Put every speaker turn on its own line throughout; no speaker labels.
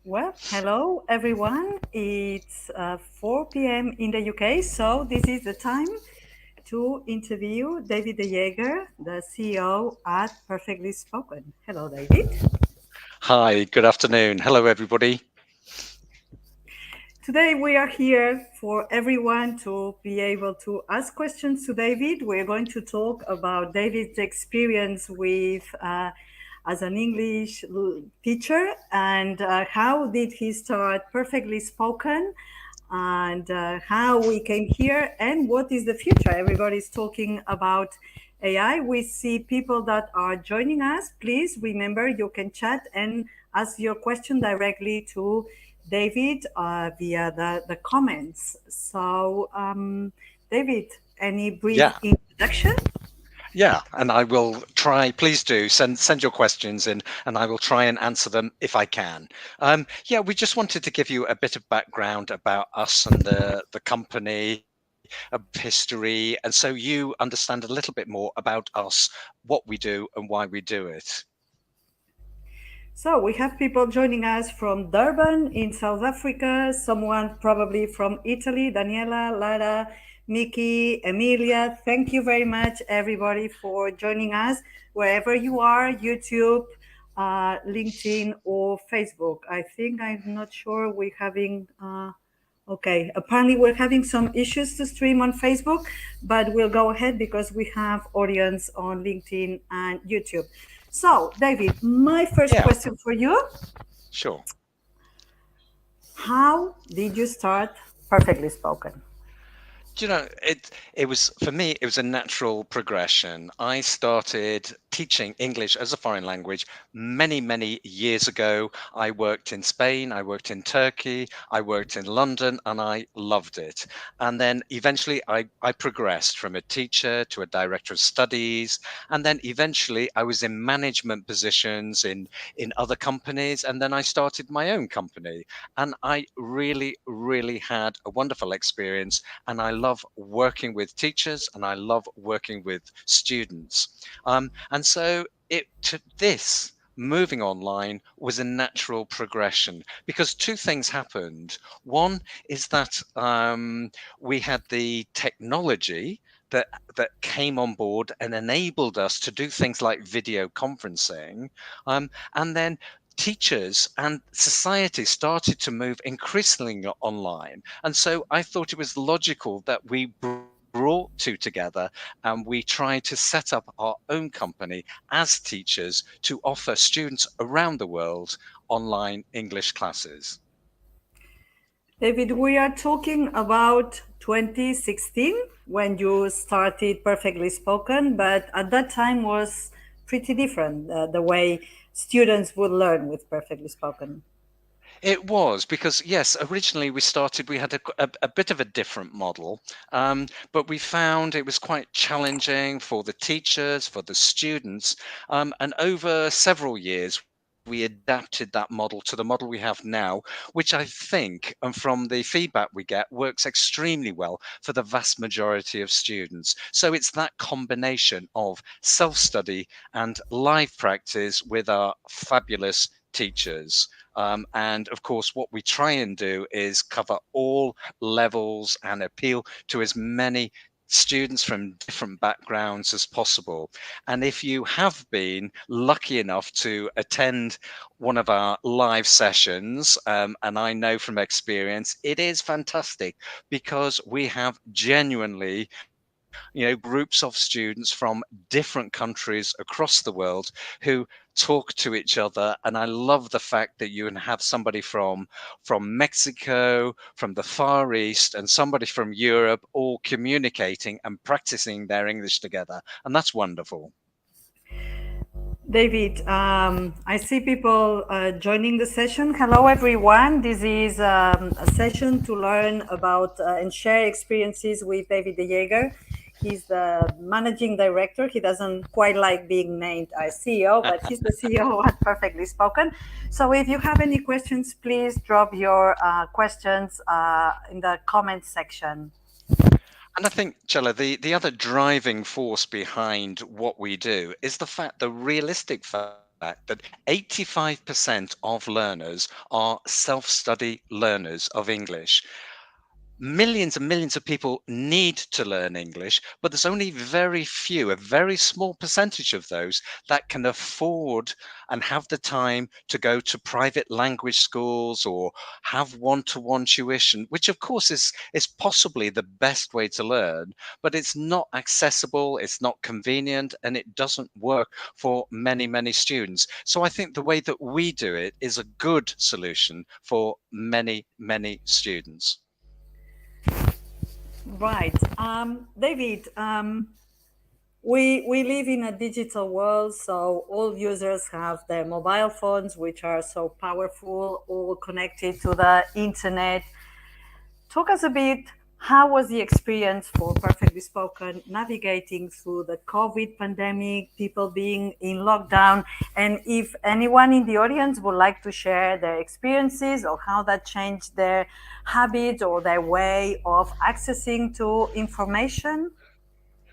Well, hello everyone. It's 4 p.m. in the UK, so this is the time to interview David de Jager, the CEO at Perfectly Spoken. Hello, David.
Hi, good afternoon. Hello, everybody.
Today we are here for everyone to be able to ask questions to David. We're going to talk about David's experience with as an English teacher and how did he start Perfectly Spoken and how we came here and what is the future. Everybody's talking about AI. We see people that are joining us. Please remember you can chat and ask your question directly to David via the comments. So, David, any brief
Yeah,
introduction?
yeah, and I will try. Please do send your questions in, and I will try and answer them if I can. Yeah, we just wanted to give you a bit of background about us and the company, of history, and so you understand a little bit more about us, what we do, and why we do it.
So we have people joining us from Durban in South Africa, someone probably from Italy, Daniela, Lara, Miki, Emilia. Thank you very much, everybody, for joining us wherever you are, YouTube, LinkedIn, or Facebook. I think I'm not sure we're having. Okay, apparently we're having some issues to stream on Facebook, but we'll go ahead because we have audience on LinkedIn and YouTube. So, David, my first
Yeah,
question for you,
sure.
how did you start Perfectly Spoken?
Do you know, it was for me, it was a natural progression. I started teaching English as a foreign language many years ago. I worked in Spain, I worked in Turkey, I worked in London, and I loved it. And then eventually I progressed from a teacher to a director of studies. And then eventually I was in management positions in other companies. And then I started my own company. And I really had a wonderful experience, and I love working with teachers and I love working with students. And so it to this moving online was a natural progression because two things happened. One is that we had the technology that came on board and enabled us to do things like video conferencing, and then teachers and society started to move increasingly online. And so I thought it was logical that we brought two together and we tried to set up our own company as teachers to offer students around the world online English classes.
David, we are talking about 2016 when you started Perfectly Spoken, but at that time was pretty different the way students would learn with Perfectly Spoken.
It was because, yes, originally we had a bit of a different model, but we found it was quite challenging for the teachers, for the students, and over several years, we adapted that model to the model we have now, which I think, and from the feedback we get, works extremely well for the vast majority of students. So it's that combination of self study and live practice with our fabulous teachers. And of course, what we try and do is cover all levels and appeal to as many students from different backgrounds as possible. And if you have been lucky enough to attend one of our live sessions, and I know from experience, it is fantastic because we have genuinely, groups of students from different countries across the world who talk to each other. And I love the fact that you can have somebody from Mexico, from the Far East, and somebody from Europe all communicating and practicing their English together, and that's wonderful.
David, I see people joining the session. Hello, everyone. This is a session to learn about and share experiences with David de Jager. He's the managing director. He doesn't quite like being named as CEO, but he's the CEO at Perfectly Spoken. So if you have any questions, please drop your questions in the comment section.
And I think, Chella, the other driving force behind what we do is the fact, the realistic fact that 85% of learners are self-study learners of English. Millions and millions of people need to learn English, but there's only very few, a very small percentage of those that can afford and have the time to go to private language schools or have one-to-one tuition, which of course is possibly the best way to learn, but it's not accessible, it's not convenient, and it doesn't work for many, many students. So I think the way that we do it is a good solution for many, many students.
Right. David, we live in a digital world, so all users have their mobile phones, which are so powerful, all connected to the internet. Talk us a bit. How was the experience for Perfectly Spoken navigating through the COVID pandemic, people being in lockdown? And if anyone in the audience would like to share their experiences or how that changed their habits or their way of accessing to information.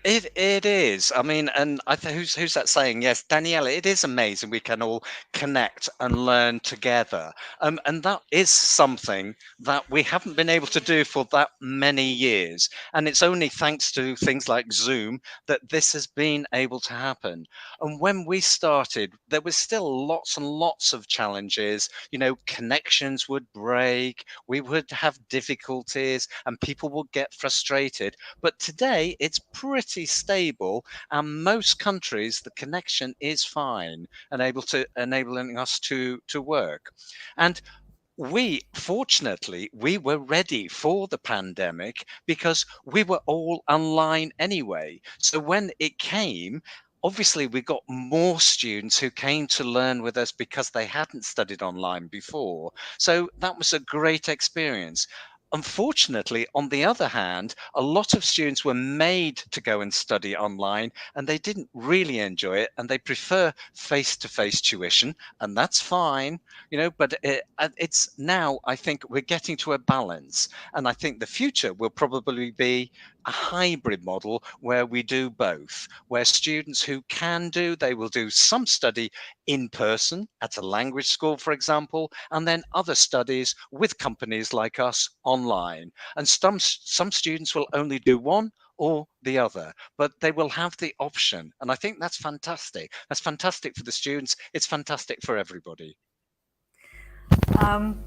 It is. I mean, and who's that saying? Yes, Daniela. It is amazing. We can all connect and learn together, and that is something that we haven't been able to do for that many years. And it's only thanks to things like Zoom that this has been able to happen. And when we started, there was still lots and lots of challenges. You know, connections would break, we would have difficulties, and people would get frustrated, but today it's pretty stable, and most countries the connection is fine and able to enabling us to work. And we fortunately we were ready for the pandemic because we were all online anyway. So when it came, obviously we got more students who came to learn with us because they hadn't studied online before. So that was a great experience. Unfortunately, on the other hand, a lot of students were made to go and study online and they didn't really enjoy it, and they prefer face-to-face tuition, and that's fine, but it's now, I think we're getting to a balance, and I think the future will probably be a hybrid model where we do both, where students who can do, they will do some study in person at a language school, for example, and then other studies with companies like us online. And some students will only do one or the other, but they will have the option, and I think that's fantastic. That's fantastic for the students, it's fantastic for everybody.
Um,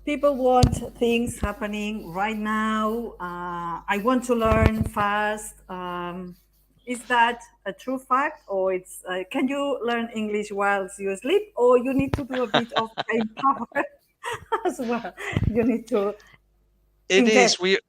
People want things happening right now. I want to learn fast. Is that a true fact, or it's can you learn English whilst you sleep, or you need to do a bit of brain power as well? You need to
It
invest.
is.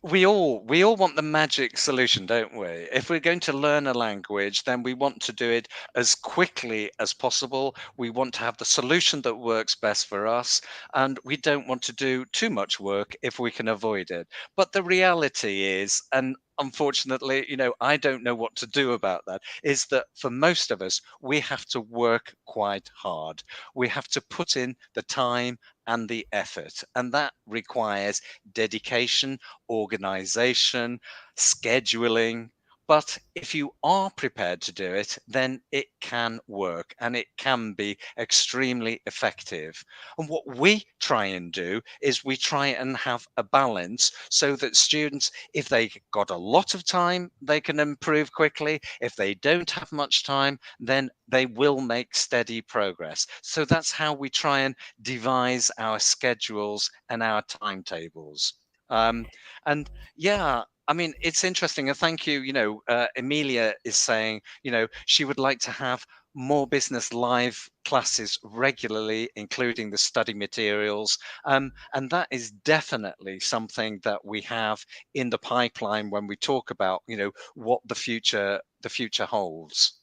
We all want the magic solution, don't we? If we're going to learn a language, then we want to do it as quickly as possible. We want to have the solution that works best for us, and we don't want to do too much work if we can avoid it. But the reality is, and unfortunately, I don't know what to do about that, is that for most of us, we have to work quite hard. We have to put in the time and the effort, and that requires dedication, organization, scheduling. But if you are prepared to do it, then it can work and it can be extremely effective. And what we try and do is we try and have a balance so that students, if they got a lot of time, they can improve quickly. If they don't have much time, then they will make steady progress. So that's how we try and devise our schedules and our timetables. Um, and yeah, I mean, it's interesting. And thank you. Emilia is saying, she would like to have more business live classes regularly, including the study materials. And that is definitely something that we have in the pipeline when we talk about, what the future holds.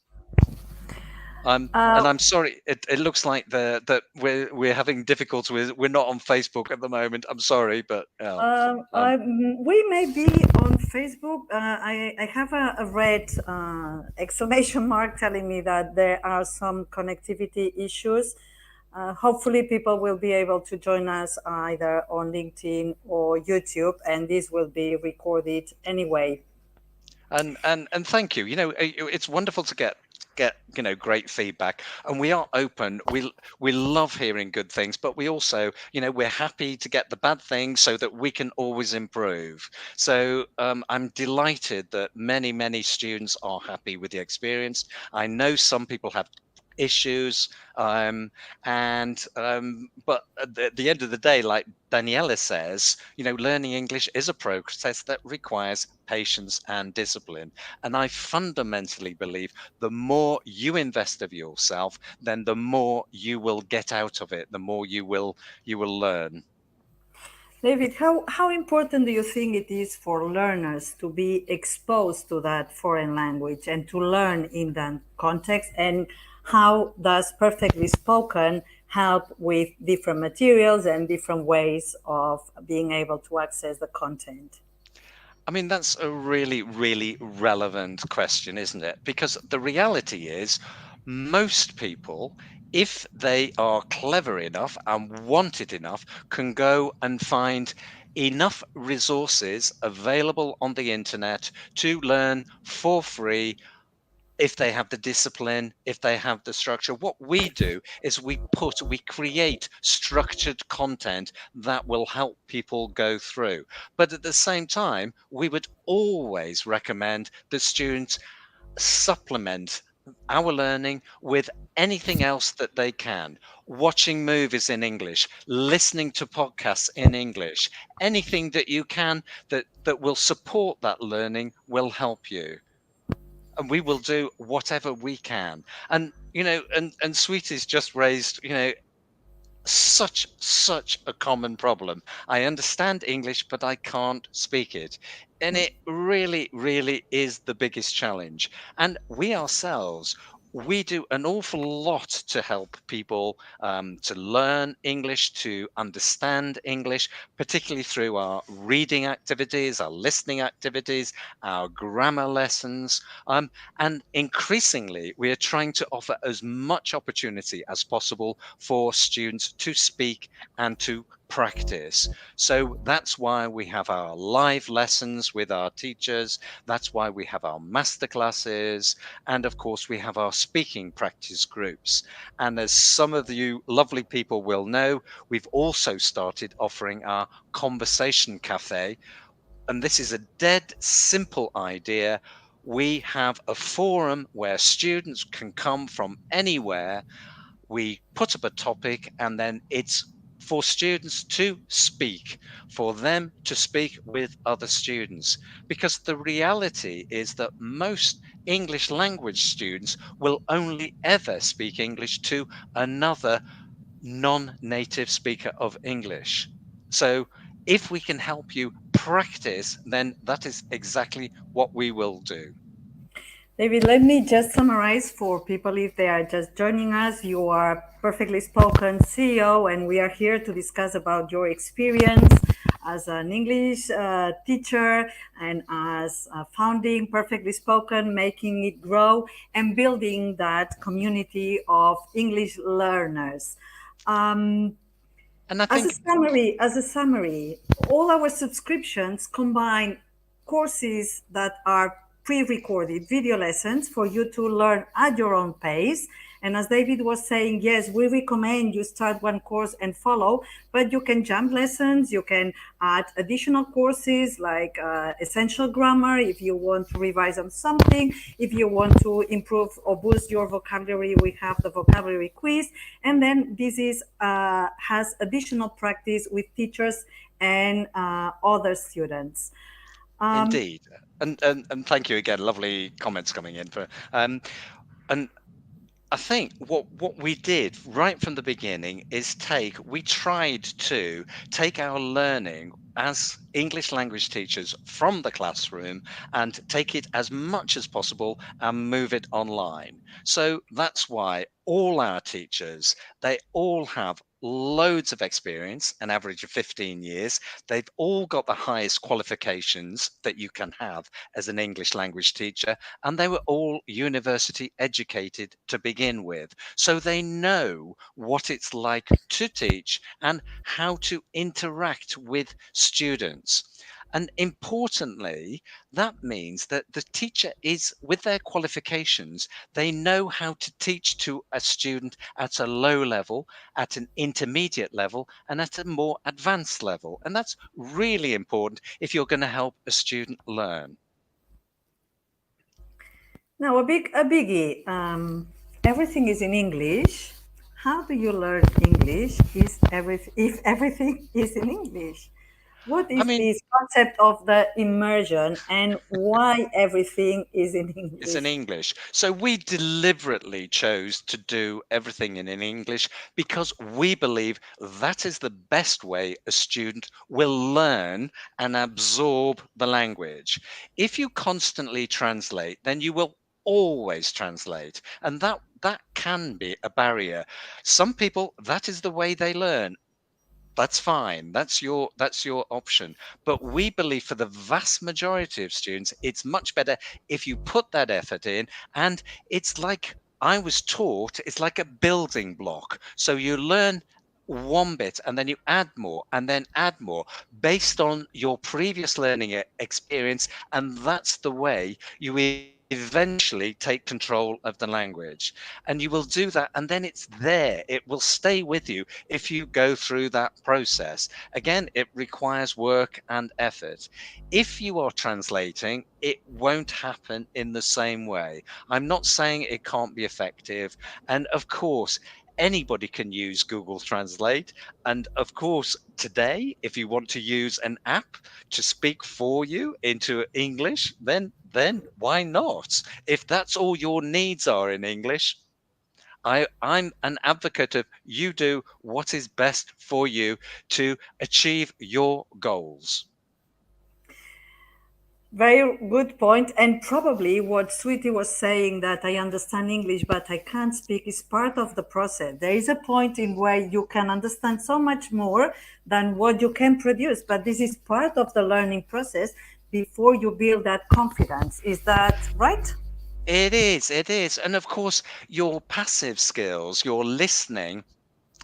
And
Uh,
I'm sorry, it looks like that we're having difficulty with, we're not on Facebook at the moment. I'm sorry, but
we may be on Facebook. I have a red exclamation mark telling me that there are some connectivity issues. Hopefully, people will be able to join us either on LinkedIn or YouTube, and this will be recorded anyway.
And thank you. It's wonderful to get great feedback, and we are open. We love hearing good things, but we also, we're happy to get the bad things so that we can always improve. So I'm delighted that many students are happy with the experience. I know some people have issues, and but at the end of the day, like Daniela says, learning English is a process that requires patience and discipline. And I fundamentally believe the more you invest of yourself, then the more you will get out of it, the more you will learn.
David, how important do you think it is for learners to be exposed to that foreign language and to learn in that context? And how does perfectly spoken help with different materials and different ways of being able to access the content?
I mean, that's a really relevant question, isn't it? Because the reality is, most people, if they are clever enough and want it enough, can go and find enough resources available on the internet to learn for free if they have the discipline, if they have the structure. What we do is we create structured content that will help people go through. But at the same time, we would always recommend that students supplement our learning with anything else that they can. Watching movies in English, listening to podcasts in English, anything that you can that will support that learning will help you, and we will do whatever we can. And and Sweetie's just raised, such a common problem. I understand English, but I can't speak it. And it really is the biggest challenge. And we ourselves, we do an awful lot to help people to learn English, to understand English, particularly through our reading activities, our listening activities, our grammar lessons. And increasingly, we are trying to offer as much opportunity as possible for students to speak and to practice. So that's why we have our live lessons with our teachers. That's why we have our masterclasses. And of course, we have our speaking practice groups. And as some of you lovely people will know, we've also started offering our conversation cafe, and this is a dead simple idea. We have a forum where students can come from anywhere. We put up a topic, and then it's for students to speak, for them to speak with other students. Because the reality is that most English language students will only ever speak English to another non-native speaker of English. So if we can help you practice, then that is exactly what we will do.
David, let me just summarize for people if they are just joining us. You are Perfectly Spoken CEO, and we are here to discuss about your experience as an English teacher and as founding Perfectly Spoken, making it grow, and building that community of English learners. Um,
And I
as a
think
summary, all our subscriptions combine courses that are pre-recorded video lessons for you to learn at your own pace. And as David was saying, yes, we recommend you start one course and follow, but you can jump lessons. You can add additional courses like essential grammar if you want to revise on something. If you want to improve or boost your vocabulary, we have the vocabulary quiz. And then this is has additional practice with teachers and other students. Um,
indeed, and thank you again. Lovely comments coming in for and I think what we did right from the beginning is we tried to take our learning as English language teachers from the classroom and take it as much as possible and move it online. So that's why all our teachers, they all have loads of experience, an average of 15 years. They've all got the highest qualifications that you can have as an English language teacher, and they were all university educated to begin with. So they know what it's like to teach and how to interact with students. And importantly, that means that the teacher is, with their qualifications, they know how to teach to a student at a low level, at an intermediate level, and at a more advanced level. And that's really important if you're going to help a student learn.
Now, a biggie. Everything is in English. How do you learn English? If everything is in English? What
I
is
mean,
this concept of the immersion and why everything is in
it's in
English?
English. So we deliberately chose to do everything in English because we believe that is the best way a student will learn and absorb the language. If you constantly translate, then you will always translate, and that can be a barrier. Some people, that is the way they learn. That's fine. That's your option. But we believe for the vast majority of students, it's much better if you put that effort in. And it's like I was taught, it's like a building block. So you learn one bit and then you add more and then add more based on your previous learning experience. And that's the way you eventually take control of the language. And you will do that, and then it's there. It will stay with you if you go through that process. Again, it requires work and effort. If you are translating, it won't happen in the same way. I'm not saying it can't be effective. And of course, anybody can use Google Translate. And of course, today, if you want to use an app to speak for you into English, then why not? If that's all your needs are in English, I'm an advocate of you do what is best for you to achieve your goals.
Very good point. And probably what Sweetie was saying, that I understand English, but I can't speak, is part of the process. There is a point in where you can understand so much more than what you can produce, but this is part of the learning process before you build that confidence. Is that right?
It is. And of course, your passive skills, your listening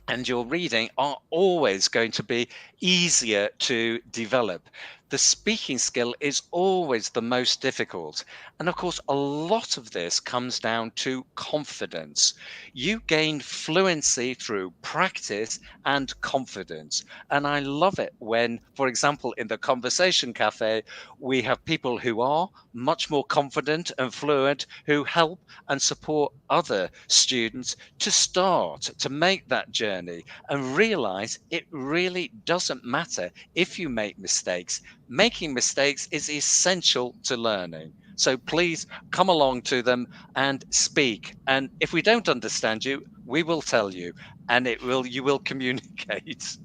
and your reading are always going to be easier to develop. The speaking skill is always the most difficult. And of course, a lot of this comes down to confidence. You gain fluency through practice and confidence. And I love it when, for example, in the Conversation Cafe, we have people who are much more confident and fluent who help and support other students to start to make that journey and realize it really doesn't matter if you make mistakes. Making mistakes is essential to learning. So please come along to them and speak. And if we don't understand you, we will tell you, and it will you will communicate.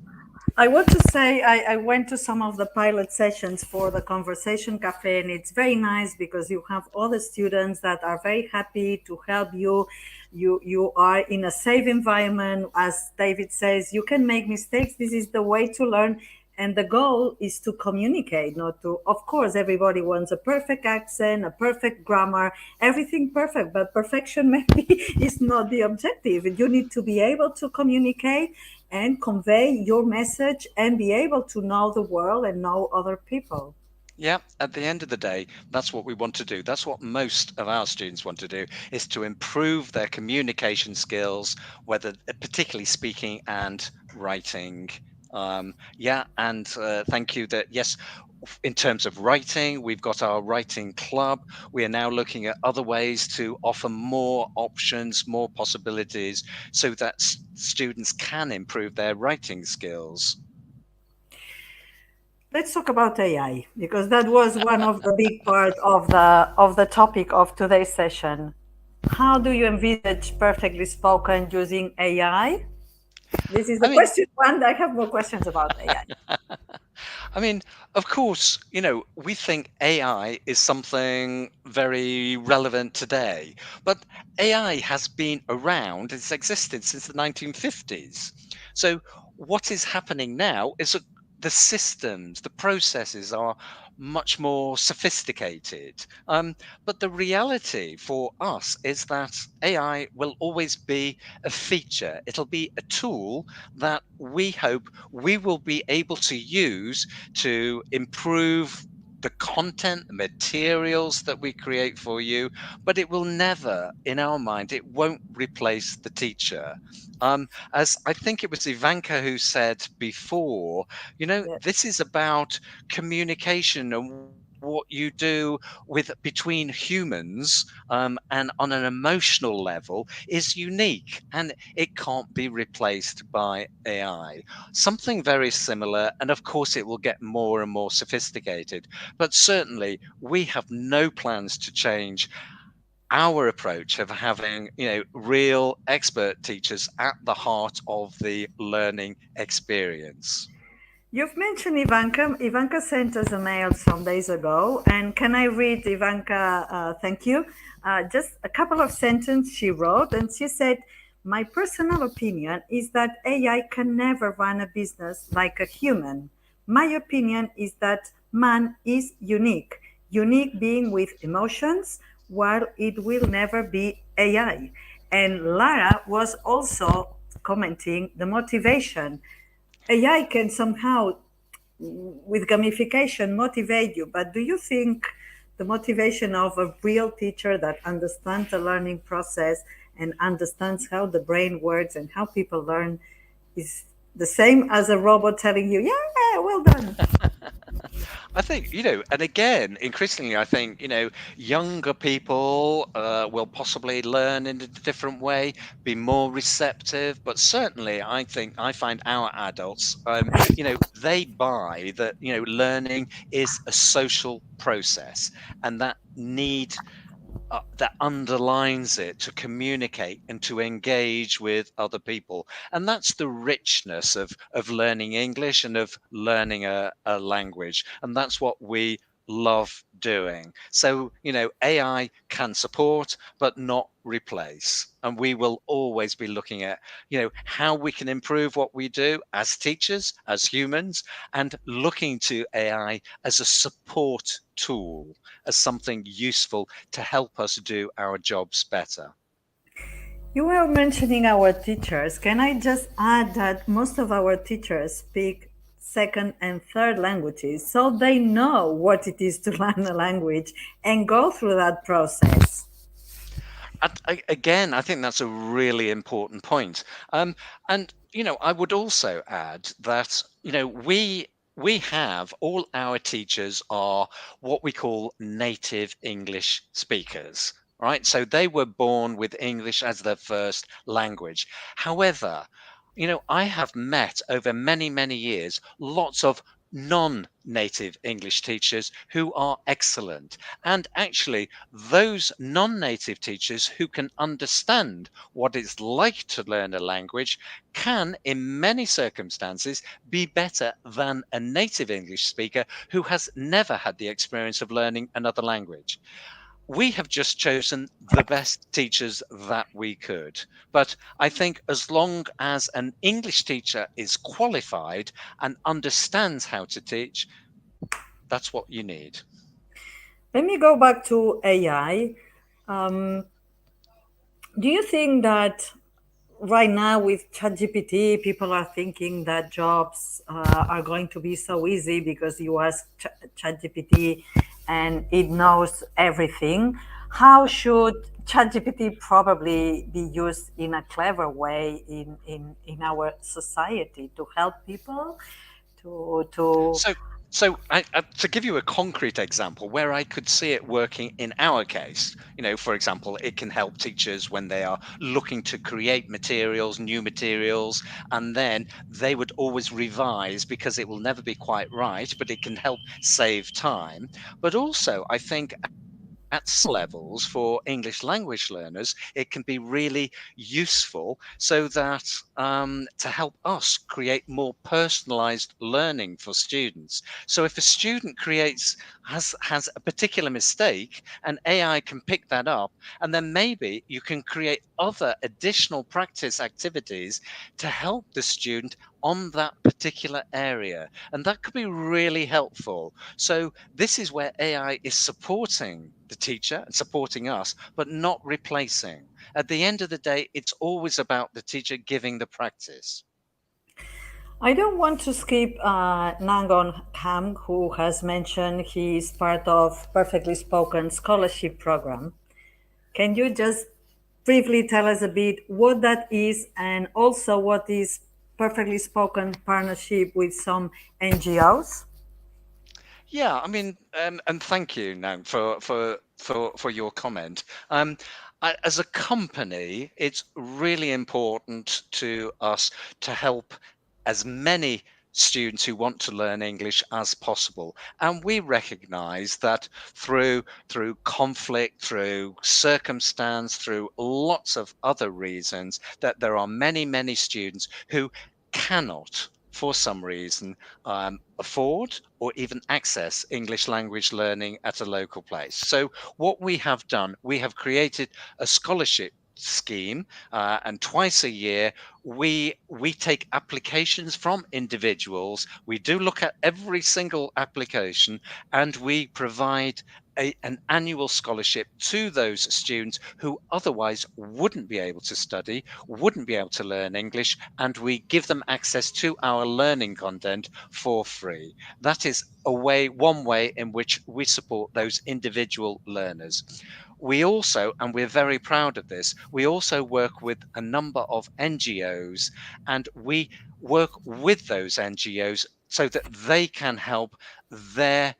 I want to say I went to some of the pilot sessions for the Conversation Cafe, and it's very nice because you have all the students that are very happy to help you. You are in a safe environment. As David says, you can make mistakes. This is the way to learn. And the goal is to communicate, not to, of course, everybody wants a perfect accent, a perfect grammar, everything perfect, but perfection maybe is not the objective. You need to be able to communicate and convey your message and be able to know the world and know other people.
Yeah, at the end of the day, that's what we want to do. That's what most of our students want to do, is to improve their communication skills, whether particularly speaking and writing. Yeah, and thank you that, yes, in terms of writing, we've got our writing club. We are now looking at other ways to offer more options, more possibilities, so that students can improve their writing skills.
Let's talk about AI because that was one of the big part of the topic of today's session. How do you envisage perfectly spoken using AI? This is
I
the
mean,
question one. I have more questions about AI.
I mean, of course, we think AI is something very relevant today, but AI has been around, it's existed since the 1950s. So what is happening now is that the systems, the processes are much more sophisticated. But the reality for us is that AI will always be a feature. It'll be a tool that we hope we will be able to use to improve the content, the materials that we create for you, but it will never, in our mind, it won't replace the teacher. As I think it was Ivanka who said before,
Yeah.
this is about communication and what you do with between humans, and on an emotional level is unique and it can't be replaced by AI. Something very similar, and of course it will get more and more sophisticated, but certainly we have no plans to change our approach of having real expert teachers at the heart of the learning experience.
You've mentioned Ivanka. Ivanka sent us a mail some days ago, and can I read Ivanka? Thank you. Just a couple of sentences she wrote, and she said, "My personal opinion is that AI can never run a business like a human. My opinion is that man is unique, unique being with emotions, while it will never be AI." And Lara was also commenting the motivation. AI can somehow, with gamification, motivate you, but do you think the motivation of a real teacher that understands the learning process and understands how the brain works and how people learn is the same as a robot telling you, "Yeah, well done"?
I think, and again, increasingly, I think, younger people will possibly learn in a different way, be more receptive. But certainly, I think I find our adults, they buy that, learning is a social process and that need that underlines it to communicate and to engage with other people. And that's the richness of learning English and of learning a language. And that's what we love doing. So, AI can support, but not replace. And we will always be looking at, how we can improve what we do as teachers, as humans, and looking to AI as a support tool, as something useful to help us do our jobs better.
You were mentioning our teachers. Can I just add that most of our teachers speak second and third languages, so they know what it is to learn a language and go through that process?
Again, I think that's a really important point. And I would also add that we have all our teachers are what we call native English speakers. Right, so they were born with English as their first language. However, I have met over many, many years lots of non-native English teachers who are excellent. And actually, those non-native teachers who can understand what it's like to learn a language can, in many circumstances, be better than a native English speaker who has never had the experience of learning another language. We have just chosen the best teachers that we could. But I think as long as an English teacher is qualified and understands how to teach, that's what you need.
Let me go back to AI. Um, do you think that right now with ChatGPT, people are thinking that jobs are going to be so easy because you ask ChatGPT and it knows everything? How should ChatGPT probably be used in a clever way in our society to help people to
So, so to give you a concrete example where I could see it working in our case, for example, it can help teachers when they are looking to create materials, new materials, and then they would always revise because it will never be quite right, but it can help save time. But also, I think at some levels for English language learners, it can be really useful so that to help us create more personalized learning for students. So if a student has a particular mistake, and AI can pick that up, and then maybe you can create other additional practice activities to help the student on that particular area. And that could be really helpful. So this is where AI is supporting the teacher and supporting us, but not replacing. At the end of the day, it's always about the teacher giving the practice.
I don't want to skip Nangon Ham, who has mentioned he is part of Perfectly Spoken Scholarship Program. Can you just briefly tell us a bit what that is and also what is Perfectly Spoken partnership with some NGOs?
Yeah, I mean, and thank you, now for your comment. As a company, it's really important to us to help as many students who want to learn English as possible, and we recognise that through conflict, through circumstance, through lots of other reasons, that there are many students who cannot, for some reason, afford or even access English language learning at a local place. So, what we have done, we have created a scholarship scheme, and twice a year we take applications from individuals. We do look at every single application, and we provide an annual scholarship to those students who otherwise wouldn't be able to study, wouldn't be able to learn English, and we give them access to our learning content for free. That is one way in which we support those individual learners. We also, and we're very proud of this, we also work with a number of NGOs, and we work with those NGOs so that they can help their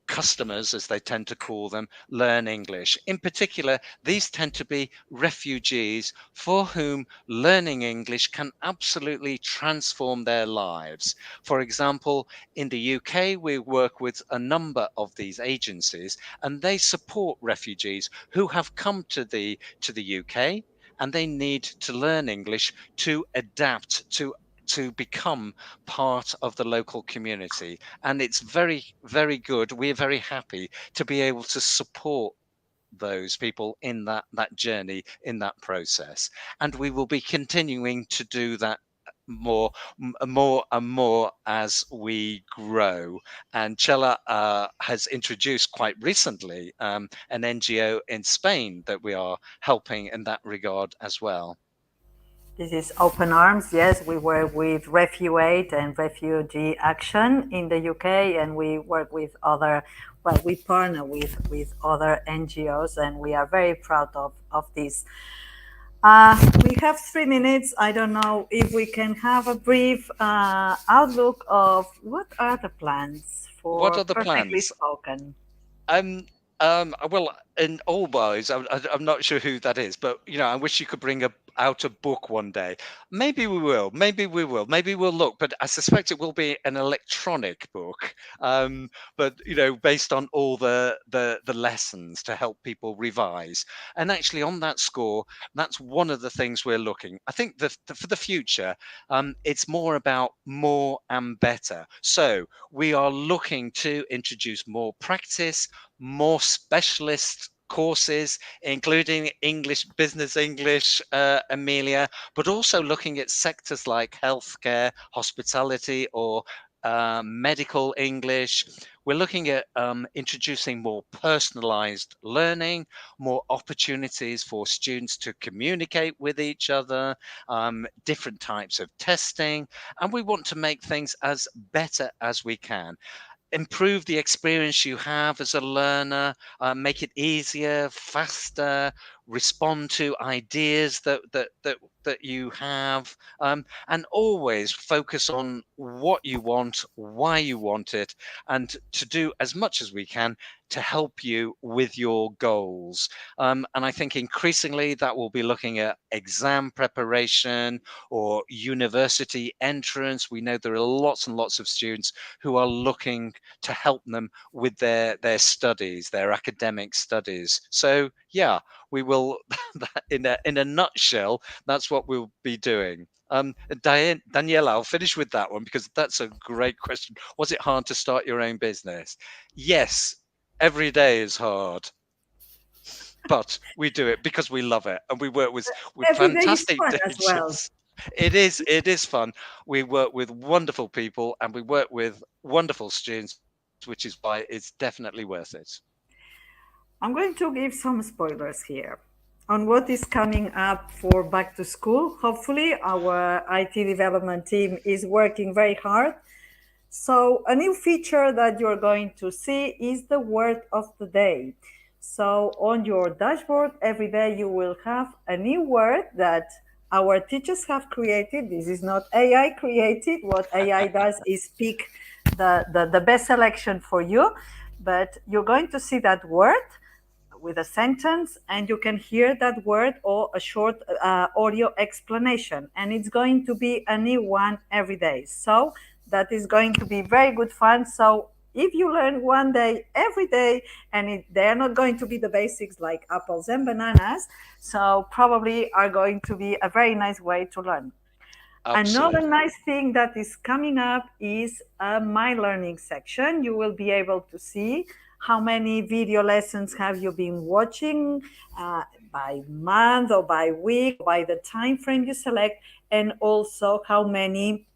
customers, as they tend to call them, learn English. In particular, these tend to be refugees for whom learning English can absolutely transform their lives. For example, in the UK, we work with a number of these agencies, and they support refugees who have come to the UK, and they need to learn English to adapt to become part of the local community. And it's very good. We're very happy to be able to support those people in that journey, in that process, and we will be continuing to do that more and more as we grow. And Chela has introduced quite recently an NGO in Spain that we are helping in that regard as well.
This is Open Arms. Yes, we work with Refugate and Refugee Action in the UK, and we work with we partner with other NGOs, and we are very proud of this. We have 3 minutes. I don't know if we can have a brief outlook of what are the plans
What
for
are the
Perfectly
plans?
Spoken.
Um, well, in Allboys, I'm not sure who that is, but I wish you could bring out a book one day. Maybe we will. Maybe we will. Maybe we'll look, but I suspect it will be an electronic book. But based on all the lessons to help people revise. And actually, on that score, that's one of the things we're looking. I think for the future, it's more about more and better. So we are looking to introduce more practice, more specialist courses, including English, business English, Amelia, but also looking at sectors like healthcare, hospitality, or medical English. We're looking at introducing more personalized learning, more opportunities for students to communicate with each other, different types of testing, and we want to make things as better as we can. Improve the experience you have as a learner, make it easier, faster, respond to ideas that you have, and always focus on what you want, why you want it, and to do as much as we can to help you with your goals. And I think increasingly that will be looking at exam preparation or university entrance. We know there are lots and lots of students who are looking to help them with their studies, their academic studies. So yeah, we will in a nutshell, that's what we'll be doing. Daniela, I'll finish with that one because that's a great question. Was it hard to start your own business? Yes, every day is hard, but we do it because we love it, and we work with
Every day is
fantastic
fun as well.
teachers. It is fun. We work with wonderful people, and we work with wonderful students, which is why it's definitely worth it.
I'm going to give some spoilers here on what is coming up for back to school. Hopefully, our IT development team is working very hard. So, a new feature that you're going to see is the word of the day. So, on your dashboard, every day you will have a new word that our teachers have created. This is not AI created. What AI does is pick the best selection for you. But you're going to see that word with a sentence, and you can hear that word or a short audio explanation, and it's going to be a new one every day. So that is going to be very good fun. So if you learn one day every day, and they're not going to be the basics like apples and bananas, so probably are going to be a very nice way to learn. Another
Absolutely.
nice thing that is coming up is a My Learning section. You will be able to see how many video lessons have you been watching by month or by week, by the time frame you select, and also how many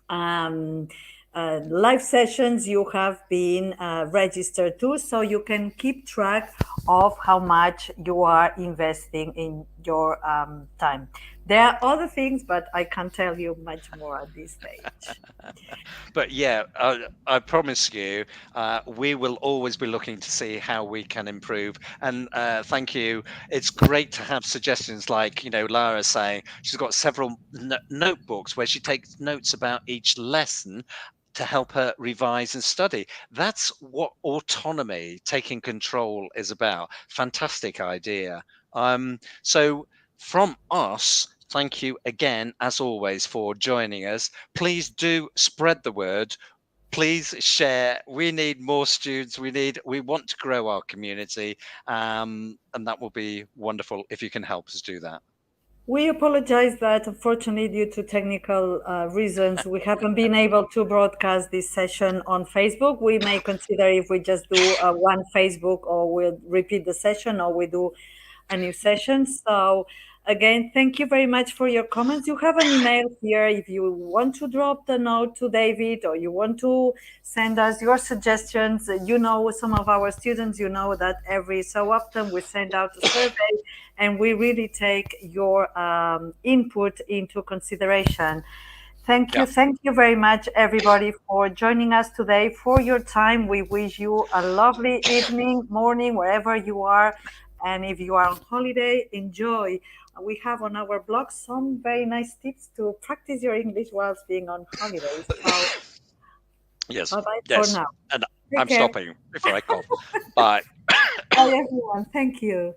um, live sessions you have been registered to, so you can keep track of how much you are investing in your time. There are other things, but I can't tell you much more at this stage.
But yeah, I promise you, we will always be looking to see how we can improve. And thank you. It's great to have suggestions like, Lara saying she's got several notebooks where she takes notes about each lesson to help her revise and study. That's what autonomy, taking control, is about. Fantastic idea. So, from us, thank you again, as always, for joining us. Please do spread the word. Please share. We need more students. We want to grow our community, and that will be wonderful if you can help us do that.
We apologize that unfortunately, due to technical reasons, we haven't been able to broadcast this session on Facebook. We may consider if we just do one Facebook, or we'll repeat the session, or we do a new session. So, again, thank you very much for your comments. You have an email here if you want to drop the note to David, or you want to send us your suggestions. Some of our students, that every so often we send out a survey, and we really take your input into consideration. Thank you.
Yeah.
Thank you very much, everybody, for joining us today, for your time. We wish you a lovely evening, morning, wherever you are. And if you are on holiday, enjoy. We have on our blog some very nice tips to practice your English whilst being on holiday. So,
Yes.
bye bye for
Yes.
now.
And
Take
I'm
care.
stopping before I cough. Bye.
Bye, everyone. Thank you.